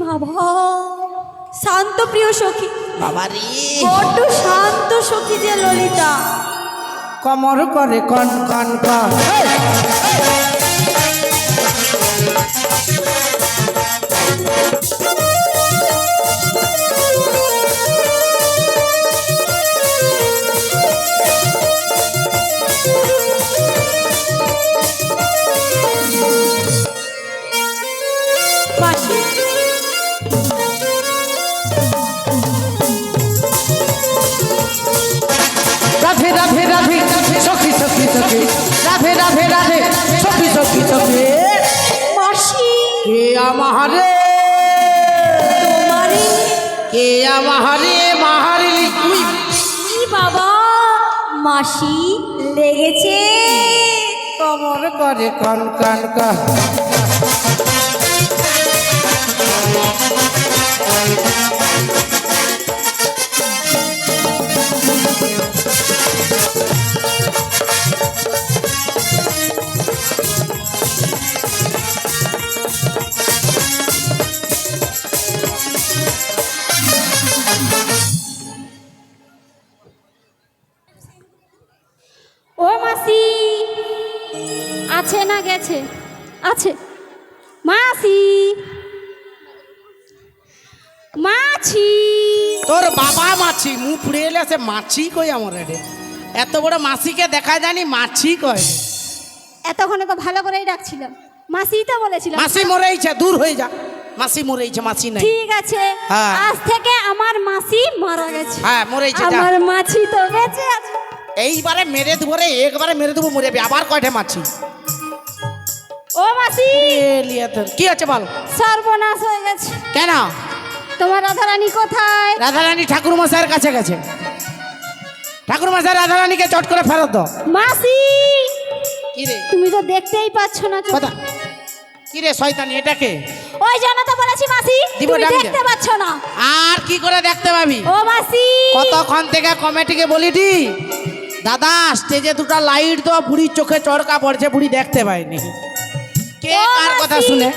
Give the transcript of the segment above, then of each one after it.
বাবা, শান্ত প্রিয় সখী, বাবারে বড্ড শান্ত সখী যে ললিতা। কমর করে কন কন কন। মাসি, রাধে রাধে রাধে সখী সখী সখী, রাধে রাধে রাধে সখী সখী সখী। মাসি কে আমারে, তোমারে কে আমারে মাহারে তুই। কি বাবা, মাসি লেগেছে। কমর করে কন কন কন। ও মাসি, আছে না গেছে? আছে। মাসি, মাছি। তোর বাবা মাছি মুখ পুড়ে এলে সে মাছি কই আমার রে। এত বড় মাছিকে দেখা জানি মাছি কয়। এতক্ষণে তো ভালো করেই ডাকছিলাম, মাসি তো বলেছিলাম। মাছি মরেইছে, দূর হয়ে যা। মাছি মরেইছে, মাছি নাই। ঠিক আছে, হ্যাঁ। আজ থেকে আমার মাসি মারা গেছে। হ্যাঁ মরেইছে, যা। আমার মাছি তো বেঁচে আছে। এইবারে মেরে দেবো রে, একবারে মেরে দেবো, মরে যাবি। আবার কয়টা মাছি। ও মাসি, কি আছে বল? সর্বনাশ হয়ে গেছে। কেন? তোমার রাধারানী কোথায়? রাধারানী ঠাকুর মশাইয়ের কাছে গেছে। ঠাকুর মশাই রাধারানীকে চট করে ফেরত দাও। মাসি, কি রে? তুমি তো দেখতেই পাচ্ছ না। কথা কি রে শয়তানি, এটাকে? ওই জন্য তো বলেছি মাসি, দিব তুমি ডাক দে। দেখতে পাচ্ছ না। আর কি করে দেখতে পাবি? ও মাসি, কতক্ষণ থেকে কমিটিকে বলিটি, দাদা স্টেজে দুটো লাইট দাও, বুড়ির চোখে চড়কা পড়ছে, বুড়ি দেখতে পায়নি। কে ও কার কথা মাসি, শুনে?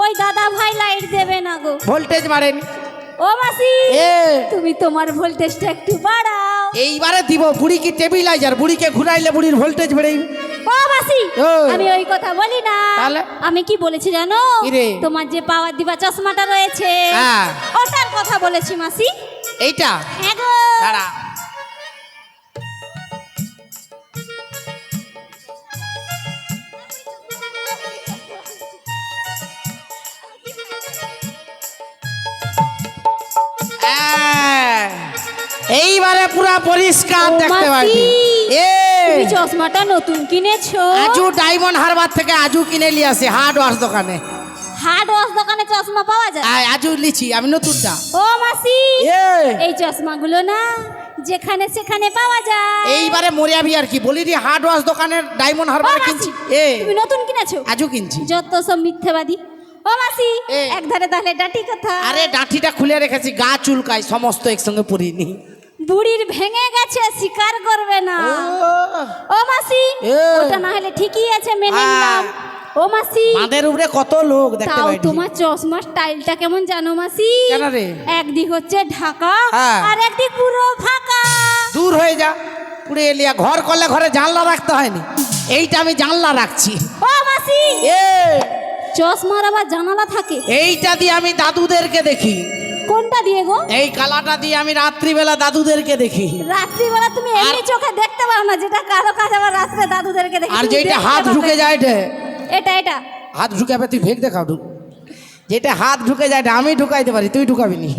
ওই দাদা ভাই লাইট দেবে না গো। ভোল্টেজ বাড়েনি। ও মাসি, এ তুমি তোমার ভোল্টেজটা একটু বাড়াও। এইবারে দিব। বুড়ি কি টেবিলাইজার? বুড়িকে ঘুরাইলে বুড়ির ভোল্টেজ বেড়ে। ও মাসি, ও। আমি ওই কথা বলি না। তাহলে? আমি কি বলেছি জানো? কি রে? তোমার যে পাওয়ার দিবা চশমাটা রয়েছে, হ্যাঁ। ওটার কথা বলেছি মাসি। এইটা হ্যাঁ গো। দাঁড়া। এইবারে পুরা পরিষ্কার ও দেখতে মাসি, পারবি। তুমি চশমাটা নতুন কিনেছো? আজু ডায়মন্ড হারবার থেকে আজু কিনে নিয়ে আসে হার্ড ওয়াশ দোকানে। হার্ড ওয়াশ দোকানে চশমা পাওয়া যায়? আজু লিচি, আমি নতুনটা। ও মাসি, এ এই চশমাগুলো না যেখানে সেখানে পাওয়া যায়। এইবারে মরিয়াবি আর কি বলি রে, হার্ড ওয়াশ দোকানের ডায়মন্ড ও হারবার মাসি, কিনছি। তুমি নতুন কিনেছো? আজু কিনছি। যত সব মিথ্যেবাদী। ও মাসি, এ। এক ধারে তাহলে ডাটি কথা। আরে ডাঁঠিটা খুলে রেখেছি, গা চুলকাই, সমস্ত একসঙ্গে পরিনি। বুড়ির ভেঙে গেছে, স্বীকার করবে না। ও মাসি, এ। ওটা না হলে ঠিকই আছে, মেনে হ্যাঁ। নিলাম। ও মাসি, মাদের উপরে কত লোক দেখতে তাও পাই। তোমার চশমার স্টাইলটা কেমন জানো মাসি? কেন রে? একদিক হচ্ছে ঢাকা, হ্যাঁ। আর একদিক পুরো ফাঁকা। দূর হয়ে যা। পুরে এলিয়া ঘর করলে ঘরে জানলা রাখতে হয়নি, এইটা আমি জানলা রাখছি। ও মাসি, এ চশমার আবার জানালা থাকে? এইটা দিয়ে আমি দাদুদেরকে দেখি। কোনটা দিয়ে গো? এই কালাটা দিয়ে আমি রাত্রিবেলা দাদুদেরকে দেখি। রাত্রিবেলা তুমি এমনি চোখে দেখতে পাও না, যেটা কালো কাজ আবার রাত্রে দাদুদেরকে দেখি। আর তুমি যেটা দেখতে হাত পাবে। ঢুকে যায় এটা এটা হাত ঢুকে তুই ভেগ দেখাও ঢুক। যেটা হাত ঢুকে যায় আমি ঢুকাইতে পারি, তুই ঢুকাবি নি।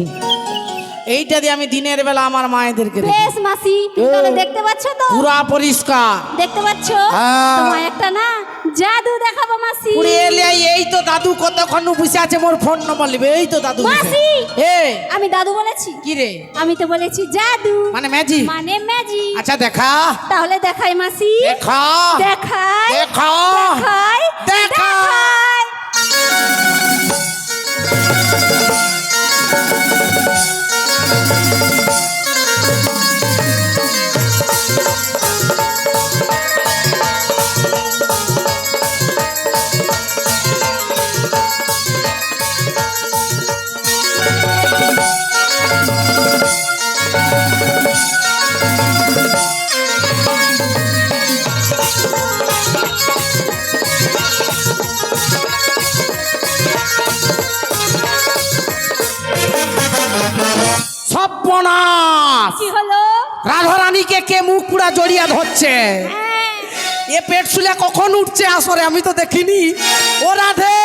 এইটা দিয়ে আমি দিনের বেলা আমার মায়েদেরকে দেখি। বেশ মাসি, তুমি তাহলে দেখতে পাচ্ছ তো? পুরা পরিষ্কার। দেখতে পাচ্ছ? হ্যাঁ। তোমায় একটা না জাদু দেখাবো মাসি। পুরে এলিয়া এই তো দাদু কতক্ষণ বসে আছে, মোর ফোন নম্বর নেবে। এই তো দাদু বসে। মাসি, এ আমি দাদু বলেছি? কি রে? আমি তো বলেছি জাদু, মানে ম্যাজিক। মানে ম্যাজিক। আচ্ছা দেখা। তাহলে দেখাই মাসি। দেখা দেখাই দেখা দেখাই দেখা। দেখাই। সর্বনাশ! কি হলো? রাধারানীকে কে মুখ পুরা জড়িয়ে ধরছে? হ্যাঁ, এ পেট শুলে কখন উঠছে আসরে, আমি তো দেখিনি। ও রাধে!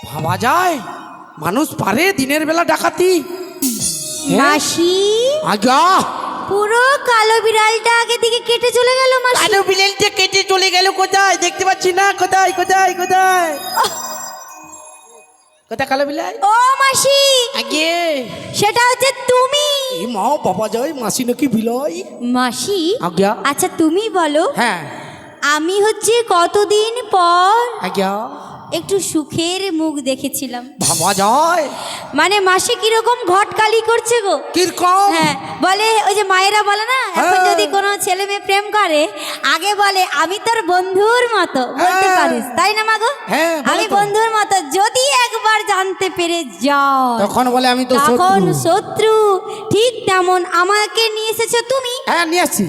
ভাবা যায় মানুষ পারে দিনের বেলা ডাকাতি? মাসি আগা পুরো কালো বিড়ালটা আগে দিকে কেটে চলে গেল মাসি। কালো বিড়ালটা কেটে চলে গেল কোথায়? দেখতে পাচ্ছি না। কোথায় কোথায় কোথায় কোথায় কালো বিড়াল? ও মাসি, আগে সেটা হচ্ছে তুমি। এই মা বাবা যায় মাসি নাকি বিলয়? মাসি আজ্ঞা। আচ্ছা তুমি বলো, হ্যাঁ আমি হচ্ছে কতদিন পর আজ্ঞা। একটু সুখের মুখ দেখেছিলাম। ভাবা যায় মানে মাসি কিরকম ঘটকালি করছে গো। কিরকম? হ্যাঁ, বলে ওই যে মায়েরা বলে না, এখন হ্যাঁ। যদি কোনো ছেলে মেয়ে প্রেম করে আগে বলে আমি তোর বন্ধুর মতো, বলতে হ্যাঁ। পারিস তাই না মাগো? হ্যাঁ, বলে আমি তো। বন্ধুর মতো, যদি একবার জানতে পেরে যাও তখন বলে আমি তো তখন শত্রু। শত্রু। ঠিক তেমন আমাকে নিয়ে এসেছো তুমি, হ্যাঁ নিয়ে আসছি।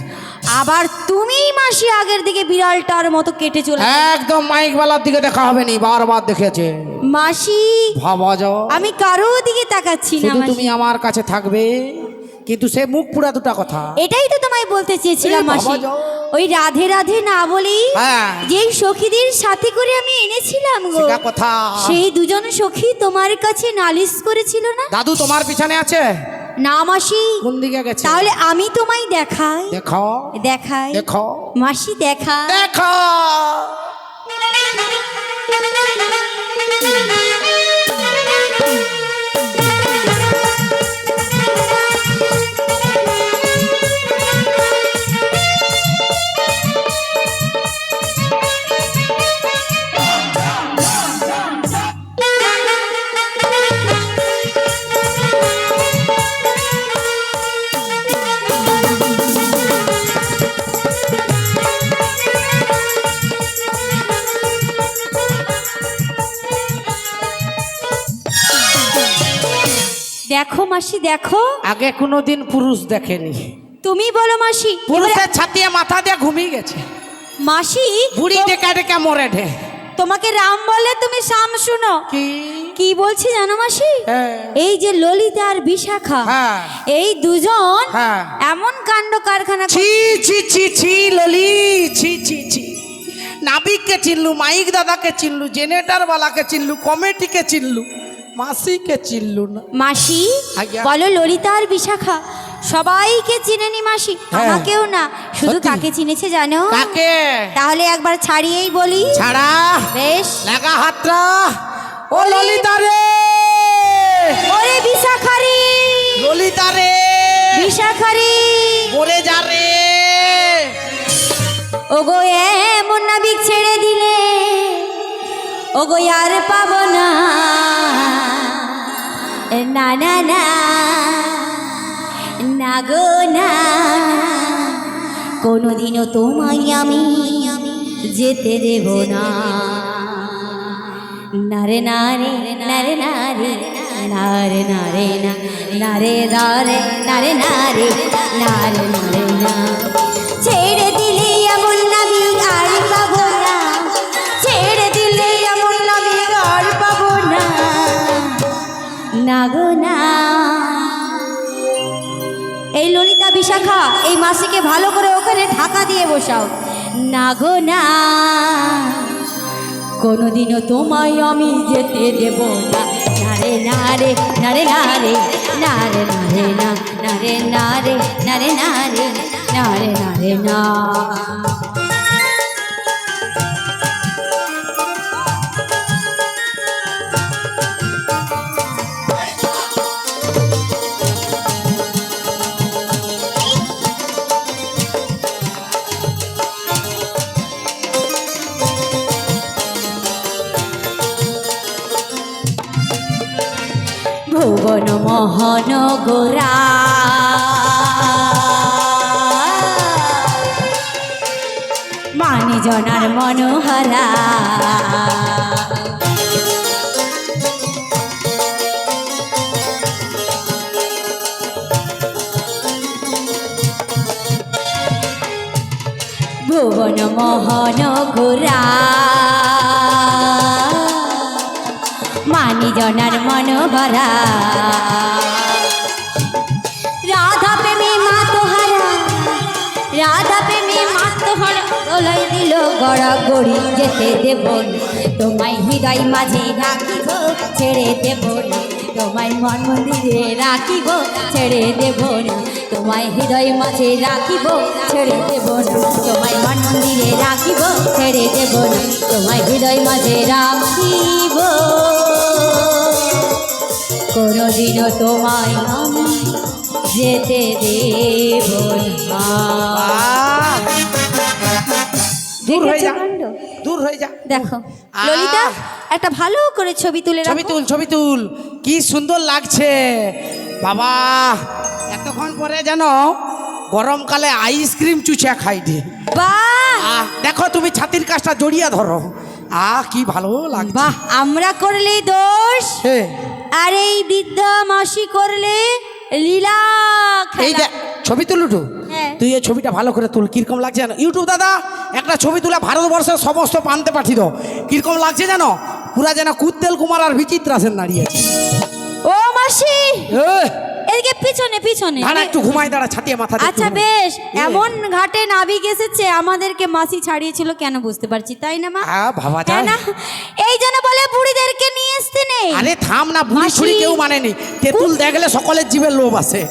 আবার তুমিই মাসি আগের দিকে বিড়ালটার মতো কেটে চলে গেলে। একদম মাইক বালার দিকে দেখা হবে নি, বারবার দেখেছে। মাসি ভাবা যায় আমি কারো দিকে তাকাচ্ছি না শুধু মাসি। তুমি আমার কাছে থাকবে, কিন্তু সে মুখ পুরা দুটা কথা। এটাই তো তোমায় বলতে চেয়েছিলাম এই বাবা মাসি। যাও। ওই রাধে রাধে না বলেই হ্যাঁ যেই সখীদের সাথে করে আমি এনেছিলাম গো, সেটা কথা। সেই দুজন সখী তোমার কাছে নালিশ করেছিল না? দাদু তোমার পিছনে আছে? না মাসি। কোন দিকে গেছে? তাহলে আমি তোমায় দেখাই। দেখো দেখাই দেখো মাসি, দেখা। দেখো। দেখো মাসি দেখো, আগে কোনোদিন পুরুষ দেখেনি। তুমি বলো মাসি। পুরুষের ছাতিয়ে মাথা দিয়ে ঘুমিয়ে গেছে। মাসি বুড়ি ডেকা ডেকা মরে ঢে। তোমাকে রাম বলে তুমি শাম শুনো। কি? কি বলছি জানো মাসি? হ্যাঁ। এই যে ললিতা আর বিশাখা, হ্যাঁ। এই দুজন হ্যাঁ। এমন কাণ্ড কারখানা ছি ছি ছি ছি ললি, ছি ছি ছি। নাবিককে চিনলু, মাইক দাদাকে চিনলু, জেনারেটর বালাকে চিনলু, কমিটিকে চিনলু, মাসিকে চিনলু না। মাসি আজ্ঞা। বলো ললিতা আর বিশাখা সবাইকে চিনেনি মাসি, হ্যাঁ। আমাকেও না। শুধু সত্যি? কাকে চিনেছে জানো? কাকে? তাহলে একবার ছাড়িয়েই বলি। ছাড়া বেশ। লাগা হাতটা। ও ললিতা রে, ওরে বিশাখা রে, ললিতা রে, বিশাখা রে, মরে যা রে। ওগো এমন নাবিক ছেড়ে দিলে ওগো আর পাবো না, না না না, না গো না, কোনোদিনও তোমায় আমি যেতে দেব না। নারে নারে নারে নারে নারে নারে না, নারে নারে নারে নারে নারে নারে না, ছেড়ে দিলে এমন নাবিক আর পাবো না, ছেড়ে দিলে এমন নাবিক আর পাবো না, না গো না। এই ললিতা বিশাখা এই মাসিকে ভালো করে ওখানে ঢাকা দিয়ে বসাও। না গো না, কোনোদিনও তোমায় আমি যেতে দেব না। নারে নারে নারে নারে নারে নারে না, নারে নারে নারে নারে নারে নারে না। ভুবন মোহন গোরা মানি জনার মনোহরা, ভুবন মোহন গোরা মানি আমি জনার মনোবরা রাধা প্রেমে মাতোহারা রাধা প্রেমে মাতোহারা গলায় দিল গড়া গড়ি যেতে দেব না তোমায় হৃদয় মাঝে রাখিব ছেড়ে দেব না তোমায় মন মন্দিরে রাখিব ছেড়ে দেব না তোমায় হৃদয় মাঝে রাখিব ছেড়ে দেব না তোমায় মন মন্দিরে রাখিব ছেড়ে দেব না তোমায় হৃদয় মাঝে রাখিব কোনোদিনও তোমায় আমি যেতে দেব না। দূর হয়ে যা, দেখেছো কাণ্ড? দূর হয়ে যা। দেখো ললিতা একটা ভালো করে ছবি তুলে ছবি রাখো। তুল, ছবি তুল, কি সুন্দর লাগছে বাবা। এতক্ষণ পরে যেন গরমকালে আইসক্রিম চুচা খাই দে। বাহ দেখো তুমি ছাতির কাজটা জড়িয়ে ধরো, কি ভালো লাগছে। বাহ আমরা করলে দোষ হে, আর এই বৃদ্ধা মাসি করলে লীলা এই খেলা। দেখ ছবি তুলুটু, হ্যাঁ। তুই এই ছবিটা ভালো করে তুল, কিরকম লাগছে জানো? ইউটিউব দাদা একটা ছবি তুলে ভারতবর্ষের সমস্ত প্রান্তে পাঠিয়ে দাও। কিরকম লাগছে জানো? পুরা যেন কুত্তেল কুমার আর বিচিত্রা সেন দাঁড়িয়ে আছে। ও মাসি এ, এদিকে পিছনে পিছনে দাঁড়া একটু ঘুমাই, দাঁড়া ছাতিয়ে মাথা দিয়ে আচ্ছা একটু ঘুমাই। বেশ এমন ঘাটে নাবিক এসেছে আমাদেরকে মাসি ছাড়িয়েছিল কেন বুঝতে পারছি তাই না মা? ভাবা তাই যায় না? এই জন্য বলে বুড়িদেরকে নিয়ে আসতে নেই। আরে থাম না, বুড়ি মাসি। ছুরি কেউ মানেনি। তেঁতুল দেখলে সকলের জীবের লোভ আসে,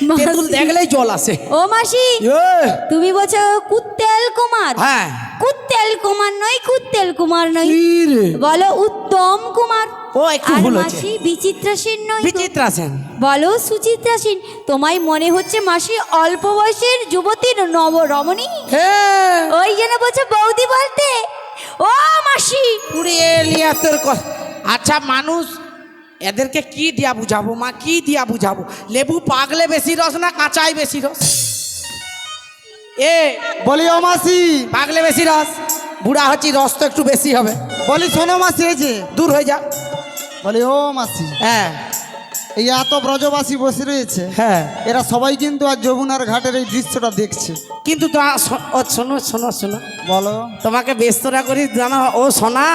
মাসি। তেঁতুল দেখলেই জল আসে। ও মাসি এ, তুমি বলছো কুত্তেল কুমার? হ্যাঁ কুত্তেল কুমার নয় কুত্তেল কুমার নয় কি রে? বলো উত্তম কুমার। ও একটু আর ভুল হচ্ছে, মাসি বিচিত্রা সেন নয় তো? বিচিত্রা সেন। বলো সুচিত্রা সেন। তোমায় মনে হচ্ছে মাসি অল্প বয়সের যুবতীর নবরমণী, হ্যাঁ ওই জন্য বলছে বৌদি বলতে। ও মাসি পুড়িয়ে লিয়া তোর আচ্ছা মানুষ এদেরকে কি দিয়া বুঝাবো মা, কি দিয়া বুঝাবো? লেবু পাগলে বেশি রস না কাঁচাই বেশি রস? এ বলি ও মাসি, পাগলে বেশি রস, বুড়া হচ্ছি রস তো একটু বেশি হবে। বলি শোনো মাসি, এই যে দূর হয়ে যা। বলি ও মাসি, হ্যাঁ এই এত ব্রজবাসী বসে রয়েছে, হ্যাঁ এরা সবাই কিন্তু আজ যমুনার ঘাটের এই দৃশ্যটা দেখছে। কিন্তু শোনো শোনো শোনো, বলো। তোমাকে ব্যস্তরা করি জানো ও সোনা,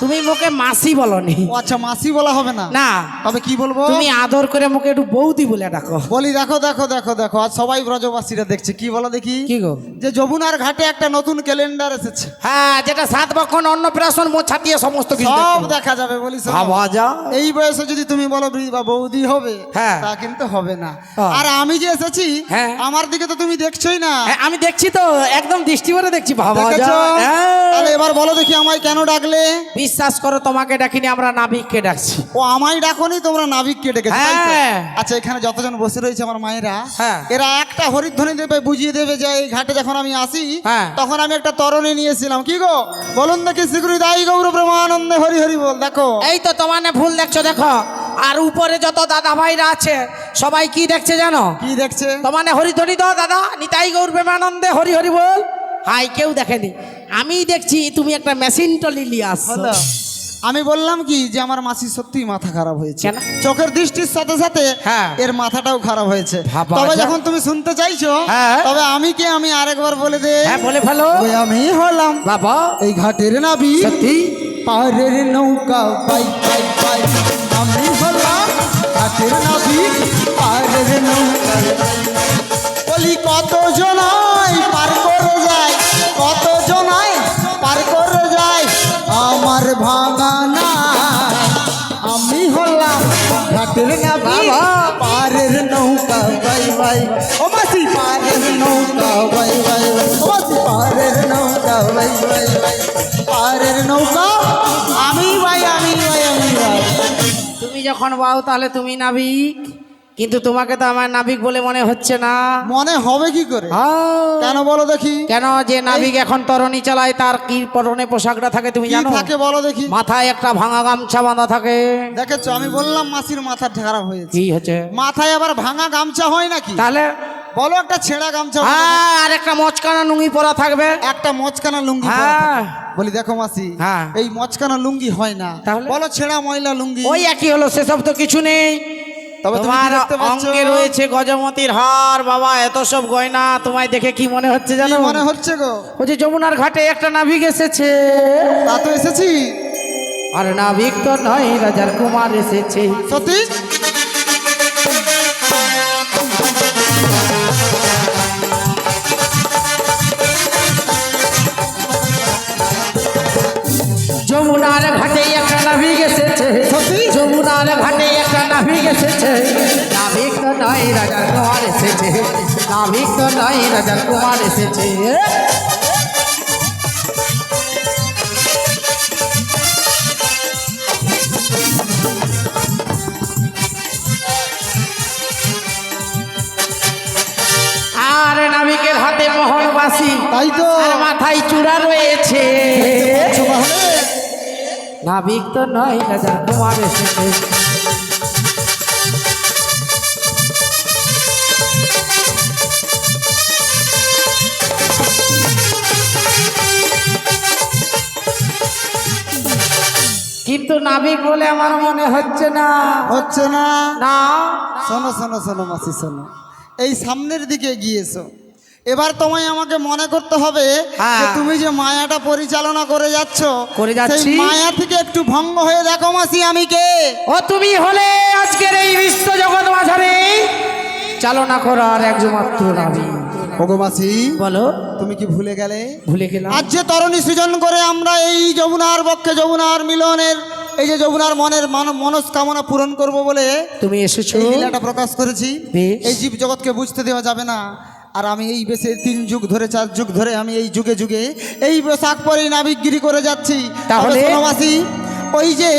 তুমি মোকে মাসি বলনি। ও আচ্ছা, মাসি বলা হবে না? না তবে কি বলবো? তুমি আদর করে মোকে একটু বৌদি বলে ডাকো। বলি দেখো দেখো দেখো দেখো, আজ সবাই ব্রজবাসীরা দেখছে। কি বলো দেখি? কি গো? যে যমুনার ঘাটে একটা নতুন ক্যালেন্ডার এসেছে, হ্যাঁ যেটা 7 বক্ষণ অন্নপ্রাশন ছাতিয়ে সমস্ত কিছু সব দেখতে দেখা যাবে। বলি শোনো, ভাবা যা। এই বয়সে যদি তুমি বলো বা বৌদি হবে, হ্যাঁ। তা কিন্তু হবে না। হ্যাঁ। আর আমি যে এসেছি, হ্যাঁ। আমার দিকে তো তুমি দেখছোই না। হ্যাঁ, আমি দেখছি তো, একদম দৃষ্টি ভরে দেখছি। ভাবা যা। দেখেছো? হ্যাঁ। তাহলে এবার বলো দেখি আমায় কেন ডাকলে? বিশ্বাস করো তোমাকে ডাকিনি, আমরা নাবিককে ডাকছি। ও আমায় ডাকনি, তোমরা নাবিককে ডেকেছো, তাই তো? হ্যাঁ। আচ্ছা, এখানে যতজন বসে রয়েছে আমার মায়েরা, হ্যাঁ। এরা একটা হরিধ্বনি দেবে, বুঝিয়ে দেবে যে এই ঘাটে যখন আমি আসি, হ্যাঁ। তখন আমি একটা তরণী নিয়েছিলাম। কি গো বলুন দেখি, শ্রীগুরু দায়ী গৌর প্রেমানন্দে হরি হরি বল। দেখো এই তো তোমার ভুল দেখছো, দেখো। আর উপরে যত দাদা ভাইরা আছে সবাই কি দেখছে জানো? কি দেখছে? তোমার হরিধ্বনি দাও দাদা, নিতাই গৌর প্রেমানন্দে হরি হরি বল। হাই, কেউ দেখেনি, আমি দেখছি। তুমি একটা মেশিন টলি নিয়ে আসছো। হলো। আমি বললাম কি যে আমার মাসি সত্যিই মাথা খারাপ হয়েছে, কেন? চোখের দৃষ্টির সাথে সাথে হ্যাঁ। এর মাথাটাও খারাপ হয়েছে। ভাবা তবে যায়। যখন তুমি শুনতে চাইছো, হ্যাঁ। তবে আমি কি, আমি আরেকবার বলে দে। হ্যাঁ বলে ফেলো। ওই আমি হলাম বাবা এই ঘাটের নাবি, সত্যি? পাহাড়ের নৌকা পাই পাই পাই। আমি হলাম ঘাটের নাবি, পাহাড়ের নৌকা। বলি কত জনাই পার করে যায়, কত জনাই পার করে যায় আমার ভাঙা নাই। আমি হলাম ঘাটের নাবি, পাহাড়ের নৌকা বাই বাই। ও মাসি পাহাড়ের নৌকা বাই বাই বাই। ও মাসি পাহাড়ের নৌকা বাই বাই বাই। পাহাড়ের নৌকা আমি ভাই, আমি ভাই, আমি ভাই। তুমি যখন বাও তাহলে তুমি নাবিক, কিন্তু তোমাকে তো আমার নাবিক বলে মনে হচ্ছে না। মনে হবে কি করে? কেন বলো দেখি? কেন? যে নাবিক এখন তরণী চালায় তার কি পরনে পোশাকটা থাকে তুমি কি জানো? থাকে বলো দেখি? মাথায় একটা ভাঙা গামছা বাঁধা থাকে। দেখেছো, আমি বললাম মাসির মাথা খারাপ হয়েছে। কি হচ্ছে? মাথায় আবার ভাঙা গামছা হয় নাকি? তাহলে বলো একটা ছেঁড়া গামছা বলো। হ্যাঁ, আর একটা মচকানা নুঙ্গি পরা থাকবে। একটা মচকানা লুঙ্গি পরা হ্যাঁ। থাকে। বলি দেখো মাসি, হ্যাঁ। এই মচকানা লুঙ্গি হয় না, তাহলে? বলো ছেঁড়া ময়লা লুঙ্গি। ওই একই হলো, সেসব তো কিছু নেই। তবে তুমি তোমার কি দেখতে পাচ্ছ? অঙ্গে রয়েছে গজমতির হার। বাবা এত সব গয়না, তোমায় দেখে কি মনে হচ্ছে কি জানো? মনে হচ্ছে গো? ওই যে যমুনার ঘাটে একটা নাবিক এসেছে। তা তো এসেছি, আর নাবিক তো নয় রাজার কুমার এসেছে। সত্যি যমুনার ঘাটে একটা নাবিক এসেছে, সত্যি? যমুনার ঘাটে একটা নাবিক এসেছে। নাবিক তো নয় রাজার কুমার এসেছে, নাবিক তো নয় রাজার কুমার এসেছে। আর নাবিকের হাতে মোহনবাসী, তাই তো আর মাথায় চূড়া রয়েছে। তাহলে নাবিক তো নয় রাজার কুমার এসেছে। কিন্তু নাবিক বলে আমার মনে হচ্ছে না। হচ্ছে না। না, শোনো শোনো শোনো মাসি শোনো, এই সামনের দিকে গিয়েছো, এবার তোমায় আমাকে মনে করতে হবে হ্যাঁ। যে তুমি যে মায়াটা পরিচালনা করে যাচ্ছ, করে যাচ্ছি। সেই মায়া থেকে একটু ভঙ্গ হয়ে দেখো মাসি আমি কে। ও তুমি হলে আজকের এই বিশ্ব জগৎ মাঝারে চালনা করার একমাত্র নাবিক। ওগো মাসি বলো, তুমি কি ভুলে গেলে ভুলে গেলাম। আজ যে তরণী সৃজন করে আমরা এই যমুনার বক্ষে যমুনার মিলনের, এই যে যমুনার মনের মনস্কামনা পূরণ করব বলে তুমি এসেছো, এই লীলাটা প্রকাশ করেছি। বেশ। এই জীব জগৎকে বুঝতে দেওয়া যাবে না। আর আমি এই বেশে 3 যুগ ধরে 4 যুগ ধরে আমি এই যুগে যুগে এই পোশাক পরে নাবিকগিরি করে যাচ্ছি। তাহলে? তবে শোনো মাসি, ওই যে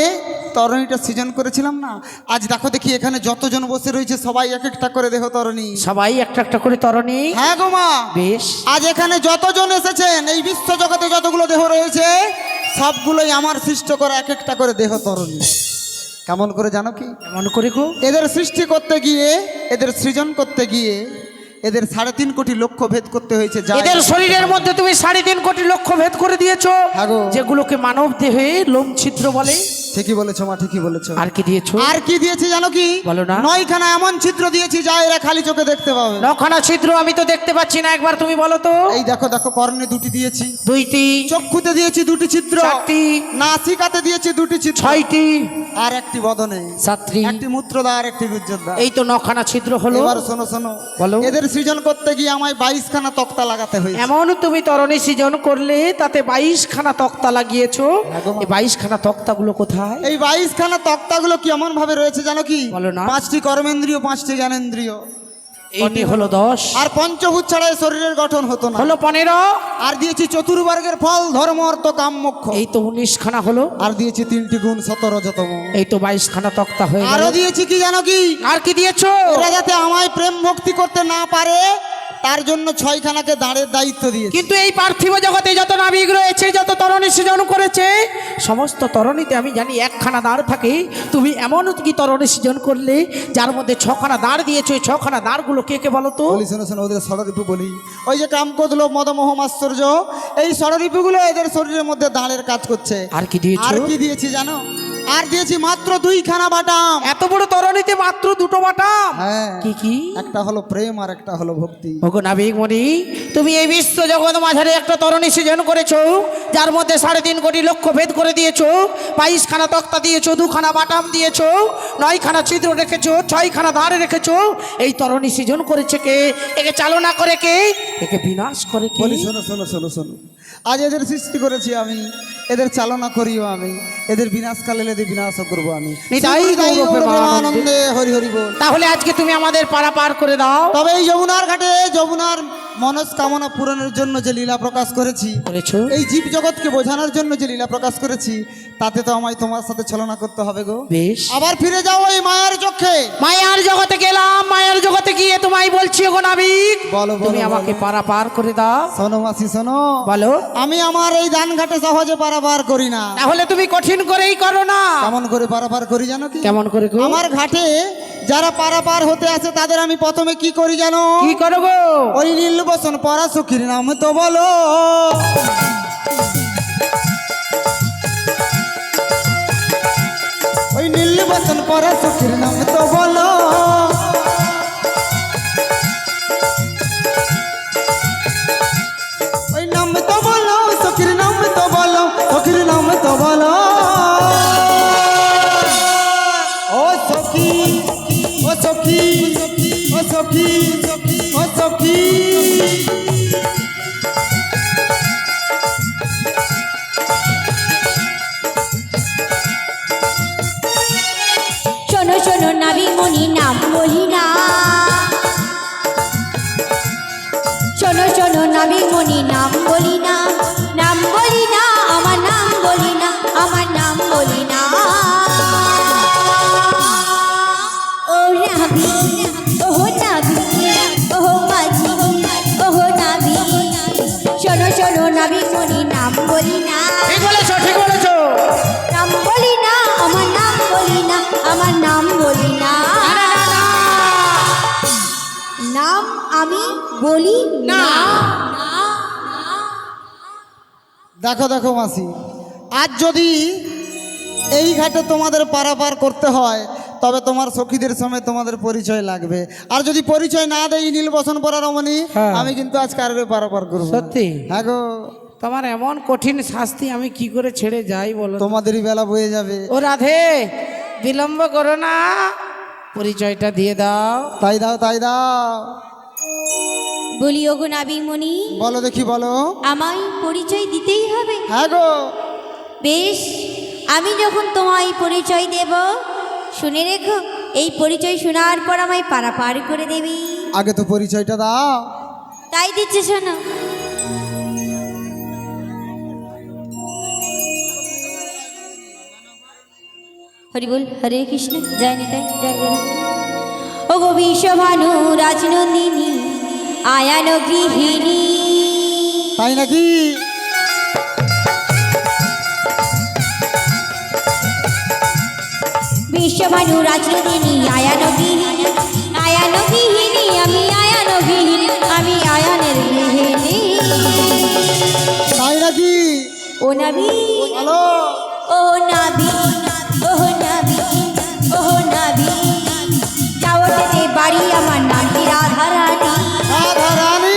তরণীটা সৃজন করেছিলাম না, আজ দেখো দেখি এখানে যতজন বসে রয়েছে সবাই এক একটা করে দেহ তরণী। সবাই একটা একটা করে তরণী। হ্যাঁ গো মা, বেশ, আজ এখানে যতজন এসেছেন এই বিশ্ব জগতে যতগুলো দেহ রয়েছে সবগুলোই আমার সৃষ্ট করা এক একটা করে দেহ তরণী। কেমন করে জানো কি? এমন করে গো। এদের সৃষ্টি করতে গিয়ে, এদের সৃজন করতে গিয়ে এদের 3.5 কোটি লক্ষ্য ভেদ করতে হয়েছে। এদের শরীরের মধ্যে তুমি 3.5 কোটি লক্ষ্য ভেদ করে দিয়েছো, হ্যাঁ গো। যেগুলোকে মানব দেহে লোম ছিদ্র বলে। ঠিকই বলেছো মা, ঠিকই বলেছো। আর কি দিয়েছো? আর কি দিয়েছি জানো কি? বলো না। 9খানা এমন ছিদ্র দিয়েছি যা এরা খালি চোখে দেখতে পাবে। 9খানা ছিদ্র আমি তো দেখতে পাচ্ছি না, একবার তুমি বলো তো। এই দেখো দেখো, কর্ণে 2টি দিয়েছি, 2টি, চক্ষুতে দিয়েছি 2টি ছিদ্র, 4টি, নাসিকাতে দিয়েছি 2টি ছিদ্র, 6টি, আর একটি বদনে, 7টি। একটি মূত্রদা আর একটি গুজ্জরদা। এই তো 9খানা ছিদ্র হলো। এবার শোনো শোনো, বলো। এদের সৃজন করতে গিয়ে আমায় 22খানা তক্তা লাগাতে হয়েছে। এমন তুমি তরণী সৃজন করলে তাতে 22খানা তক্তা লাগিয়েছো। হ্যাঁ গো মা। এই 22খানা তক্তাগুলো কোথায়? এই 22খানা তক্তাগুলো কেমন ভাবে রয়েছে জানো কি? বলো না। 5টি কর্মেন্দ্রিয়, 5টি জ্ঞানেন্দ্রিয়, এইটি হলো 10, আর পঞ্চভূত ছাড়া এই শরীরের গঠন হতো না। হলো 15, আর দিয়েছি চতুর্বর্গের ফল, ধর্ম অর্থ কাম মোক্ষ। এই তো 19খানা হলো। আর দিয়েছি 3টি গুণ, 17 এই তো 22খানা তক্তা হয়ে গেল। আরো দিয়েছি কি জানো কি? আর কি দিয়েছো? এরা যাতে আমায় প্রেম ভক্তি করতে না পারে তার জন্য 6খানাকে দাঁড়ের দায়িত্ব দিয়েছি। কিন্তু এই পার্থিব জগতে যত নাবিক রয়েছে, যত তরণী সৃজন করেছে, সমস্ত তরণীতে আমি জানি 1খানা দাঁড় থাকে। তুমি এমন কি তরণী সৃজন করলে যার মধ্যে 6খানা দাঁড় দিয়েছো? এই 6খানা দাঁড়গুলো কে কে বলো তো? বলি শোনো শোনো, ওদের ষড়রিপু বলি। ওই যে কাম, ক্রোধ, লোভ, মদ, মোহ, মাৎসর্য, এই ষড়রিপুগুলো এদের শরীরের মধ্যে দাঁড়ের কাজ করছে। আর কি দিয়েছো? আর কি দিয়েছি জানো? আর দিয়েছি মাত্র 2খানা বাটাম। এত বড় তরণীতে মাত্র 2টো বাটাম? হ্যাঁ। কি কি? একটা হলো প্রেম আর একটা হলো ভক্তি। ওগো নাবিক মণি, তুমি এই বিশ্ব জগৎ মাঝারে একটা তরণী সৃজন করেছো যার মধ্যে 3.5 কোটি লক্ষ্য ভেদ করে দিয়েছো। 22খানা তক্তা দিয়েছো, 2খানা বাটাম দিয়েছো, 9খানা ছিদ্র রেখেছো, 6খানা ধারে রেখেছো। এই তরণী সৃজন করেছে কে? একে চালনা করে কে? একে বিনাশ করে কে? বলি শোনো শোনো শোনো শোনো, আজ এদের সৃষ্টি করেছি আমি, এদের চালনা করিও আমি, এদের বিনাশকালে এদের বিনাশও করবো আমি। নিতাই গৌর প্রেমানন্দে। আনন্দে হরি হরি বল। তাহলে আজকে তুমি আমাদের পারা পার করে দাও। তবে এই যমুনার ঘাটে যমুনার মনস্কামনা পূরণের জন্য যে লীলা প্রকাশ করেছি, করেছো? এই জীব জগৎকে বোঝানোর জন্য যে লীলা প্রকাশ করেছি, তাতে তো আমায় তোমার সাথে ছলনা করতে হবে গো। বেশ, আবার ফিরে যাও ওই মায়ের চোখে। মায়ার জগতে গেলাম। মায়ার জগতে গিয়ে তোমায় বলছি ওগো নাবিক, বলো তুমি বলো আমাকে পারা পার করে দাও। শোনো মাসি শোনো, বলো। আমি আমার এই দান ঘাটে সহজে পারাপার করি না। তাহলে তুমি কঠিন করেই করো না। কেমন করে পারাপার করি জানো কি? কেমন করে গো? আমার ঘাটে যারা পারাপার হতে আসে তাদের আমি প্রথমে কি করি জানো? কি করো গো? ওই নীলবসন পরা সখীর নাম তো বলো। ওই নীলবসন পরা সখীর নাম তো বলো। ওই নাম তো বলো, সখীর নাম তো বলো, সখীর নাম তো বলো। মনি নাম বলি না, শোনো শোনো নাবিক মনি নাম বলি না, নাম বলি না, আমার নাম বলি না, আমার নাম বলি না। ও নাবি, ও নাবি, ও মাঝি, ও নাবি, শোনো শোনো নাবিক মনি নাম বলি না, ঠিক বলেছো, ঠিক বলেছো। নাম বলি না, আমার নাম বলি না, আমার নাম বলি না। নাম আমি বলি না। দেখো দেখো মাসি, আজ যদি এই ঘাটে তোমাদের পারাপার করতে হয় তবে তোমার সখীদের সময় তোমাদের পরিচয় লাগবে, আর যদি পরিচয় না দেই নীলবসন পরা রমণী, হ্যাঁ। আমি কিন্তু আজ কারোর পারাপার করবো না। সত্যি? হ্যাঁ গো, তোমার এমন কঠিন শাস্তি আমি কি করে ছেড়ে যাই বলো তো? তোমাদেরই বেলা বয়ে যাবে। ও রাধে, বিলম্ব করো না, পরিচয়টা দিয়ে দাও। তাই দাও, তাই দাও। বলি ওগো নাবিক মনি, বলো দেখি, বলো। আমায় পরিচয় দিতেই হবে। হ্যাঁ গো। বেশ, আমি যখন তোমায় পরিচয় দেব, শুনে রেখো, এই পরিচয় শোনার পর আমায় পারাপার করে দেবি। আগে তো পরিচয়টা দাও। তাই দিচ্ছে, শোনো। হরি বল, হরে কৃষ্ণ, জয় নিতাই, জয় গুরু। ও গো বিশ্বভানু রাজনন্দিনী আয়ান গৃহিণী, তাই নাকি? বিশ্বভানু রাজনন্দিনী আয়ান গৃহিণী, আয়ান গৃহিণী, আমি আয়ান গৃহিণী, আমি আয়ানের গৃহিণী। তাই নাকি? ও নাবি, বলো। ও নাবি, ও নাবি, ও নাবি, যাওয়াতে বাড়ি আমার নাম কি রাধা রানী, রাধা রানী।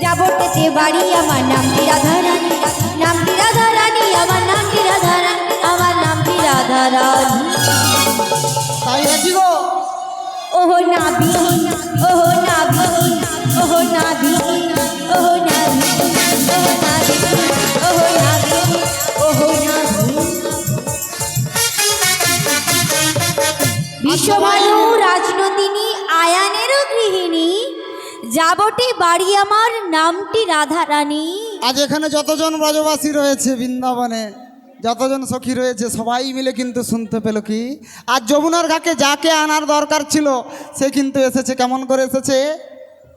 যাবতে বাড়ি আমার নাম কি রাধা রানী, নাম কি রাধা রানী, আমার নাম কি রাধা রানী, আমার নাম কি রাধা রানী। তাই নাকি গো? ওহ নাবি, ওহ নাবি, ওহ নাবি, ওহ নাবি, ওহ নাবি, ওহ নাবি, ওহ নাবি। বিশ্বভানু রাজনন্দিনী আয়ানেরও গৃহিণী, যাবটি বাড়ি আমার নামটি রাধা রানী। আজ এখানে যতজন ব্রজবাসী রয়েছে বৃন্দাবনে, যতজন সখী রয়েছে, সবাই মিলে কিন্তু শুনতে পেল কি, আজ যমুনার ঘাটে যাকে আনার দরকার ছিল সে কিন্তু এসেছে। কেমন করে এসেছে?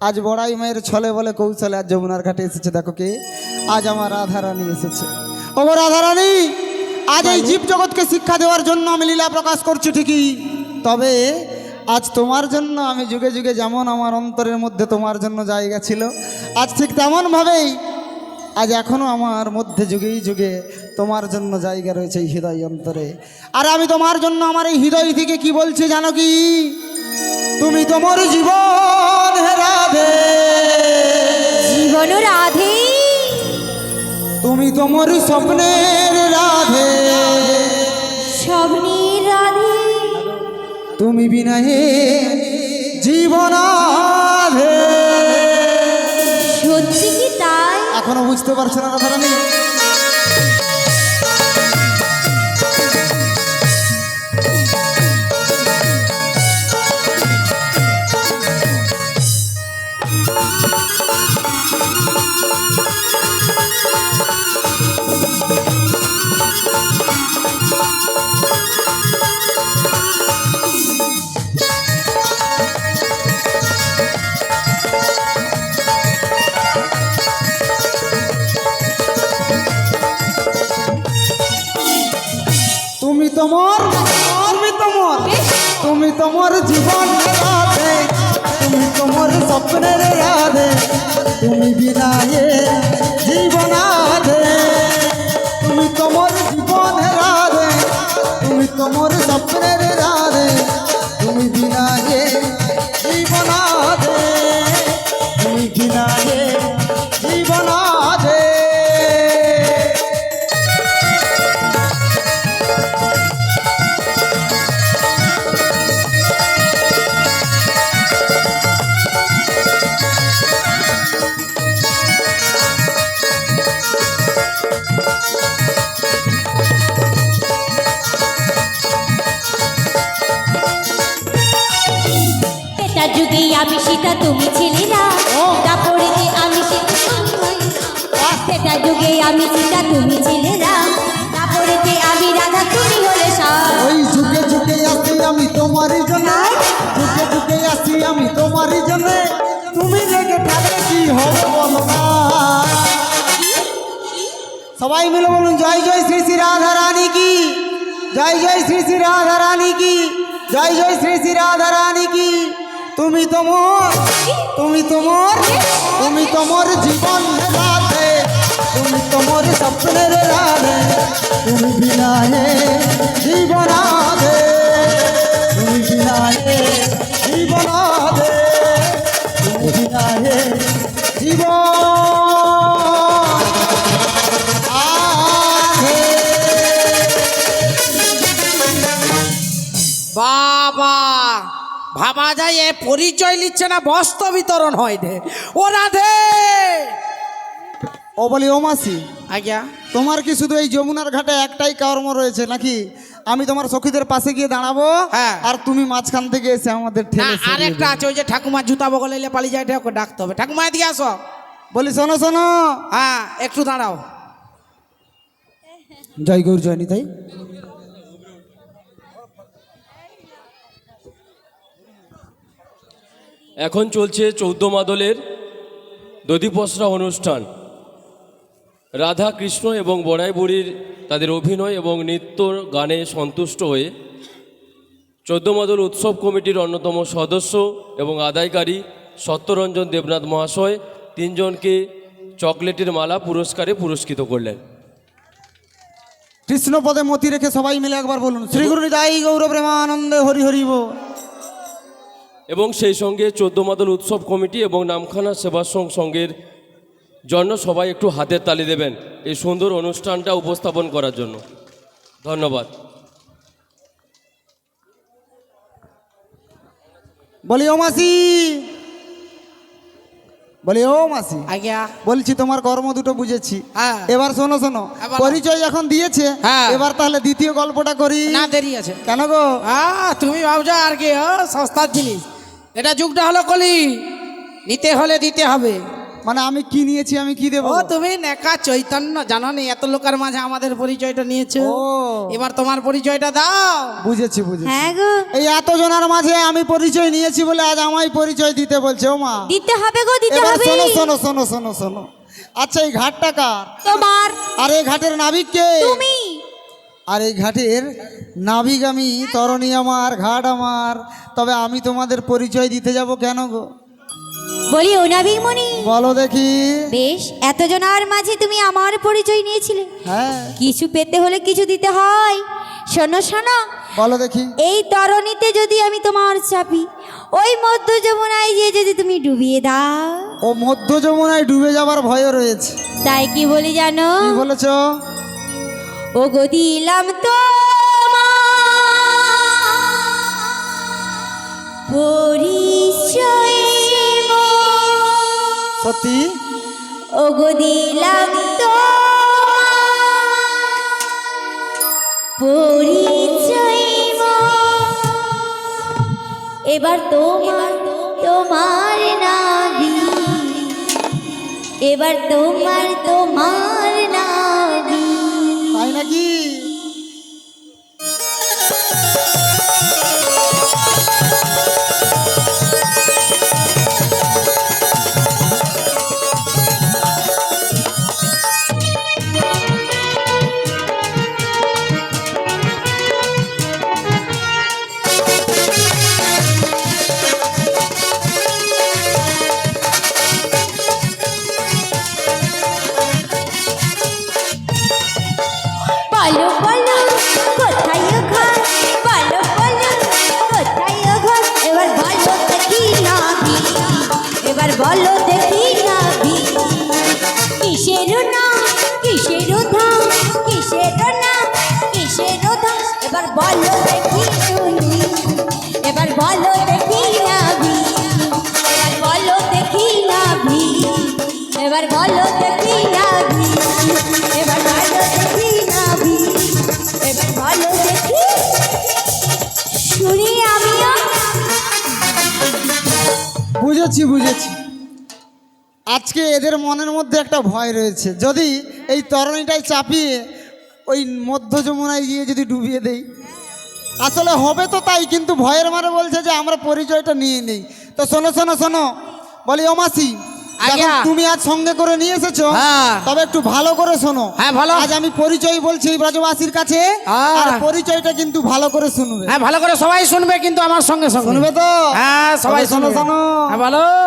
আজ বড়াই মায়ের ছলে বলে কৌশলে আজ যমুনার ঘাটে এসেছে। দেখো কে, আজ আমার রাধারানী এসেছে। ও গো রাধারানী, আজ এই জীব জগৎকে শিক্ষা দেওয়ার জন্য আমি লীলা প্রকাশ করছি ঠিকই, তবে আজ তোমার জন্য আমি যুগে যুগে যেমন আমার অন্তরের মধ্যে তোমার জন্য জায়গা ছিল, আজ ঠিক তেমনভাবেই আজ এখনও আমার মধ্যে যুগেই যুগে তোমার জন্য জায়গা রয়েছে এই হৃদয় অন্তরে। আর আমি তোমার জন্য আমার এই হৃদয় থেকে কি বলছি জানো কি? তুমি তোমার জীবন হে রাধে, জীবন রাধে, তুমি তোমার স্বপ্নের রাধে, স্বপ্নের রাধে, তুমি বিনা হে জীবন রাধে। সত্যি কি তাই? এখনো বুঝতে পারছো না রাধারানী? তুমি তোমার, তুমি তোমার, তুমি তোমার জীবন রাধে, তুমি তোমার স্বপ্নের রাধে, তুমি বিনা এ জীবন রাধে, তুমি তোমার জীবন রাধে, তুমি তোমার স্বপ্নের রাধে, তুমি বিনা এ জীবন রাধে, তুমি বিনা এ জীবন রাধে। আমি সীতা তুমি ছিলে রাম দাপড়েতে আমি সীতা সেটা যুগে আমি সীতা তুমি ছিলে রাম দাপড়েতে আমি রাধা তুমি হলে শ্যাম ওই যুগে যুগে আসি আমি তোমারই জন্য যুগে যুগে আসি আমি তোমারই জন্য তুমি লেগে থাকলে কি হবে বলো না সবাই মিলে বলুন জয় জয় শ্রী শ্রী রাধা রানী কি জয় জয় শ্রী শ্রী রাধা রানী কি জয় জয় শ্রী শ্রী রাধা রানী কি তুমি তোমার জীবন রাধে তুমি তোমার স্বপ্নের রাধে তুমি বিনা হে জীবন রাধে তুমি বিনা হে জীবন রাধে তুমি বিনা হে জীবন বাবা ভাবা যায় এ পরিচয় নিচ্ছে না বস্ত্র বিতরণ হয় রে ও রাধে ও বলি ও মাসি আজ্ঞা তোমার কি শুধু এই যমুনার ঘাটে একটাই কর্ম রয়েছে নাকি আমি তোমার সখীদের পাশে গিয়ে দাঁড়াবো হ্যাঁ। আর তুমি মাঝখান থেকে এসে আমাদের না ঠেলে সরিয়ে আরেকটা দেবে। আছে ওই যে ঠাকুমা জুতা বগল এলে পালিয়ে যায় ওকে ডাকতে হবে ঠাকুমা এদিকে আসো বলি শোনো শোনো হ্যাঁ একটু দাঁড়াও জয় গৌর জয় নিতাই এখন চলছে 14 মাদলের দধিপসরা অনুষ্ঠান রাধা কৃষ্ণ এবং বড়াই বুড়ির তাদের অভিনয় এবং নৃত্য গানে সন্তুষ্ট হয়ে 14 মাদল উৎসব কমিটির অন্যতম সদস্য এবং আদায়কারী সত্যরঞ্জন দেবনাথ মহাশয় তিনজনকে চকলেটের মালা পুরস্কারে পুরস্কৃত করলেন। কৃষ্ণ পদে মতি রেখে সবাই মিলে একবার বলুন শ্রী গুরু নিতাই গৌর প্রেমানন্দে হরি হরি বল। এবং সেই সঙ্গে 14 মাদল উৎসব কমিটি এবং নামখানা সেবাশ্রম সংঘের জন্য সবাই একটু হাতের তালি দেবেন এই সুন্দর অনুষ্ঠানটা উপস্থাপন করার জন্য। ধন্যবাদ। বলি ও মাসি বলি ও মাসি আজ্ঞা বলছি তোমার কর্ম দুটো বুঝেছি হ্যাঁ। এবার শোনো শোনো এবার- পরিচয় যখন দিয়েছে হ্যাঁ। এবার তাহলে দ্বিতীয় গল্পটা করি না দেরি আছে কেন গো তুমি ভাবছো আর কি সস্তার জিনিস এটা যুগটা হলো কলি নিতে হলে দিতে হবে মানে আমি কি নিয়েছি আমি কি দেবো ও তুমি নেকা চৈতন্য জানো নি এত লোকের মাঝে আমাদের পরিচয়টা নিয়েছো ও। এবার তোমার পরিচয়টা দাও বুঝেছি বুঝেছি হ্যাঁ গো এই এত জনের মাঝে আমি পরিচয় নিয়েছি বলে আজ আমায় পরিচয় দিতে বলছে ও মা দিতে হবে গো দিতে এবার হবে শোনো শোনো শোনো শোনো শোনো আচ্ছা এই ঘাটটা কার তোমার আর এই ঘাটের নাবিক কে তুমি আর এই ঘাটের নাবিক আমি তরণী আমার ঘাট আমার তবে আমি তোমাদের পরিচয় দিতে যাব কেন গো বলি ও নাবিকমণি বলো দেখি বেশ এতজনের মাঝে তুমি আমার পরিচয় নিয়েছিলে হ্যাঁ কিছু পেতে হলে কিছু দিতে হয় শোনো শোনো বলো দেখি এই তরণীতে যদি আমি তোমার চাপি ওই মধ্য যমুনায় গিয়ে যদি তুমি ডুবিয়ে দাও ও মধ্য যমুনায় ডুবে যাবার ভয় রয়েছে তাই কি বলি জানো কি বলেছো ও গো দিলাম তো পরিচয় সত্যি ও গো দিলাম তো পরিচয় এবার তোমার নাবি এবার তোমার নাবি তাই নাকি বলো বলো কোথায় ও ঘর বলো বলো কোথায় ও ঘর এবার বলো দেখি নাবি এবার বলো দেখি নাবি কিসের নাম কিসের ধাম কিসের নাম কিসের ধাম এবার বলো দেখি শুনি এবার বলো দেখি নাবি এবার বলো দেখি নাবি এবার বলো দেখি নাবি এবার বলো দেখি নাবি এবার বলো দেখি শুনি আমিও বুঝেছি বুঝেছি। আজকে এদের মনের মধ্যে একটা ভয় রয়েছে, যদি এই তরণীটাই চাপিয়ে ওই মধ্য যমুনায় গিয়ে যদি ডুবিয়ে দেই, আসলে হবে তো তাই, কিন্তু ভয়ের মারে বলছে যে আমরা পরিচয়টা নিয়ে নেই। তো শোনো শোনো শোনো, বলি ও মাসি, আজ্ঞা। যখন তুমি আজ সঙ্গে করে নিয়ে এসেছো, হ্যাঁ। তবে একটু ভালো করে শোনো। হ্যাঁ, ভালো। আজ আমি পরিচয় বলছি ব্রজবাসীর কাছে, হ্যাঁ। আর পরিচয়টা কিন্তু ভালো করে শুনবে। হ্যাঁ, ভালো করে সবাই শুনবে কিন্তু আমার সঙ্গে সঙ্গে শুনবে তো? হ্যাঁ, সবাই তবে শোনো শুনবে। শোনো। হ্যাঁ, ভালো।